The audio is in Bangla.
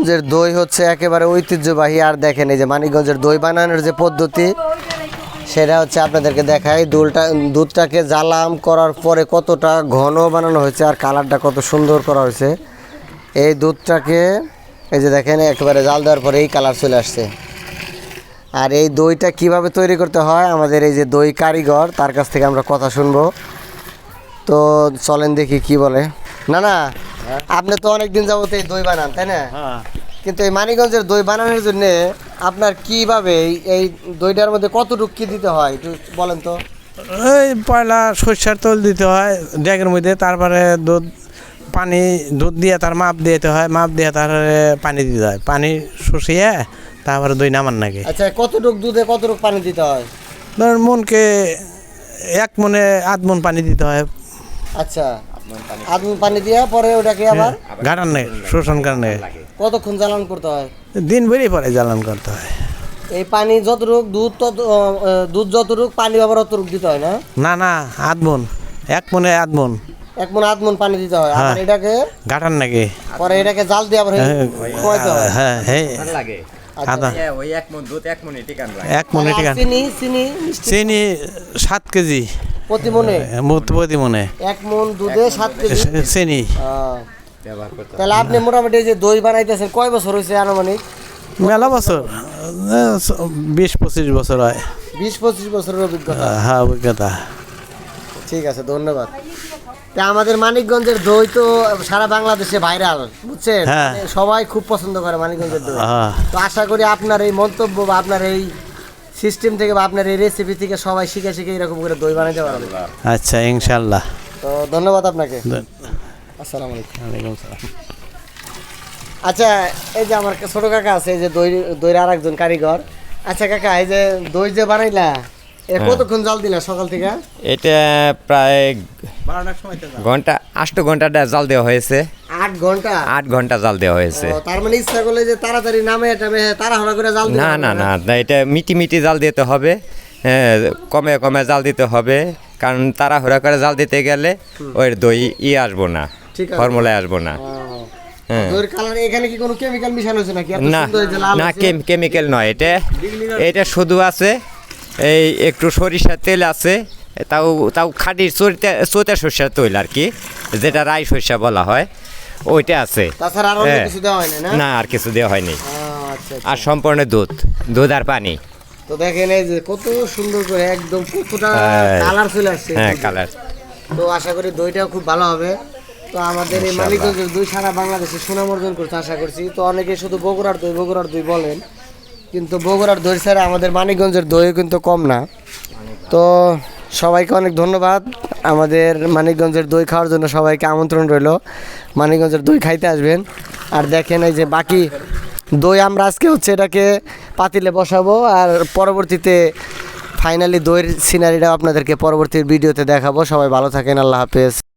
মানিকগঞ্জের দই হচ্ছে একেবারে ঐতিহ্যবাহী। আর দেখেন এই যে মানিকগঞ্জের দই বানানোর যে পদ্ধতি সেটা হচ্ছে আপনাদেরকে দেখাই। দুধটাকে জ্বালাম করার পরে কতটা ঘন বানানো হয়েছে আর কালারটা কত সুন্দর করা হয়েছে। এই দুধটাকে এই যে দেখেন একেবারে জাল দেওয়ার পরে এই কালার চলে আসছে। আর এই দইটা কিভাবে তৈরি করতে হয় আমাদের এই যে দই কারিগর তার কাছ থেকে আমরা কথা শুনবো। তো চলেন দেখি কি বলে। না না, আপনি তো অনেকদিন যাবত এই দই বানান তাই না? কিন্তু এই মানিকগঞ্জের দই বানানোর জন্য আপনার কিভাবে এই দইটার মধ্যে কতটুকু কি দিতে হয় একটু বলেন তো। এই পয়লা সরষের তেল দিতে হয় ড্যাগের মধ্যে, তারপরে দুধ দিয়ে তার মাপ দিতে হয়, মাপ দিয়ে তারপরে পানি দিতে হয়, পানি শুষিয়ে তারপরে দই নামান নাকি। আচ্ছা, কতটুকু দুধে কতটুকু পানি দিতে হয়? ধর মনকে 1 মনে 8 মন পানি দিতে হয়। আচ্ছা, আধ মণ পানি দিয়ে পরে ওটাকে আবার গাড়ান নেই, শোষণ কারণে কতক্ষণ জ্বালান করতে হয়? দিন বেরিয়ে পরে জ্বালান করতে হয়। এই পানি যতটুক দুধ যতটুক পানি আবার অতটুক দিতে হয় না? না না, 8 মন, 1 মনে 8 মন, 1 মণ 8 মণ পানি দিতে হয়। আর এটাকে গাড়ান নাকি পরে এটাকে জাল দিয়ে আবার খোয়াইতে হয়। হ্যাঁ হ্যাঁ লাগে আদা ওই 1 মণ দুধ 1 মণে টিকান লাগে। 1 মনে টিকা। চিনি 7 কেজি প্রতি মনে? প্রতি মনে 1 মণ দুধে 7 কেজি চিনি ব্যবহার করতে তাহলে আপনি মোটামুটি যে দই বানাইতেছেন কয় বছর হয়েছে আনুমানিক? মেলা বছর, 20-25 বছর হয়। 20-25 বছরের অভিজ্ঞতা। হ্যাঁ, অভিজ্ঞতা। ঠিক আছে, ধন্যবাদ। তা আমাদের মানিকগঞ্জের দই তো সারা বাংলাদেশে ভাইরাল, বুঝছেন? হ্যাঁ। মানে সবাই খুব পছন্দ করে মানিকগঞ্জের দই। হ্যাঁ। তো আশা করি আপনার এই মন্তব্য বা আপনার এই সিস্টেম থেকে বা আপনার এই রেসিপি থেকে সবাই শিখে শিখে এরকম করে দই বানাইতে পারবে। আচ্ছা, ইনশাল্লাহ। তো ধন্যবাদ আপনাকে। আসসালামু আলাইকুম। ওয়ালাইকুম সালাম। আচ্ছা, এই যে আমার ছোট কাকা আছে, এই যে দইয়ের আর একজন কারিগর। আচ্ছা কাকা, এই যে দই যে বানাইলা এটা কতক্ষণ জাল দিলা সকাল থেকে? এটা প্রায় 12টার সময় ঘন্টা 8 ঘন্টা জাল দেওয়া হয়েছে। 8 ঘন্টা? 8 ঘন্টা জাল দেওয়া হয়েছে। তার মানে ইচ্ছা করলে যে তাড়াতাড়ি নামে তাড়াহুড়া করে জাল দিতে না হবে না না না, এটা মিটি জাল দিতে হবে, কমে কমে জাল দিতে হবে, কারণ তাড়াহুড়া করে জাল দিতে গেলে ওই দই আসবো না, ঠিক আছে। ফর্মুলায় আসবো না। হ্যাঁ। দইয়ের কালার এখানে কি কোনো কেমিক্যাল মিশানো হয়েছে নাকি? এত না সুন্দর এই যে লাল না, হয়েছে। কেমিক্যাল নয়, এটা শুধু আছে এই একটু সরিষার তেল আছে, তাও তাও খাঁটি চৈতা সরিষার তেল আর কি, যেটা রাই সরিষা বলা হয়, ওইটা আছে। তাছাড়া আর অন্য কিছু দেওয়া হয়নি না? না, আর কিছু দেওয়া হয়নি। আচ্ছা। আর সম্পূর্ণ দুধ আর পানি। তো দেখেন এই যে কত সুন্দর করে একদম কতটা কালার চলে আসছে। হ্যাঁ, কালার। তো আশা করি দইটাও খুব ভালো হবে। তো আমাদের এই মানিকগঞ্জের দই সারা বাংলাদেশে সুনাম অর্জন করতে আশা করছি। তো অনেকে শুধু বগুড়ার দই বলেন, কিন্তু বগুড়ার দই ছাড়া আমাদের মানিকগঞ্জের দই কিন্তু কম না। তো সবাইকে অনেক ধন্যবাদ। আমাদের মানিকগঞ্জের দই খাওয়ার জন্য সবাইকে আমন্ত্রণ রইল, মানিকগঞ্জের দই খাইতে আসবেন। আর দেখেন এই যে বাকি দই আমরা আজকে হচ্ছে এটাকে পাতিলে বসাবো, আর পরবর্তীতে ফাইনালি দইয়ের সিনারিটাও আপনাদেরকে পরবর্তী ভিডিওতে দেখাবো। সবাই ভালো থাকেন, আল্লাহ হাফেজ।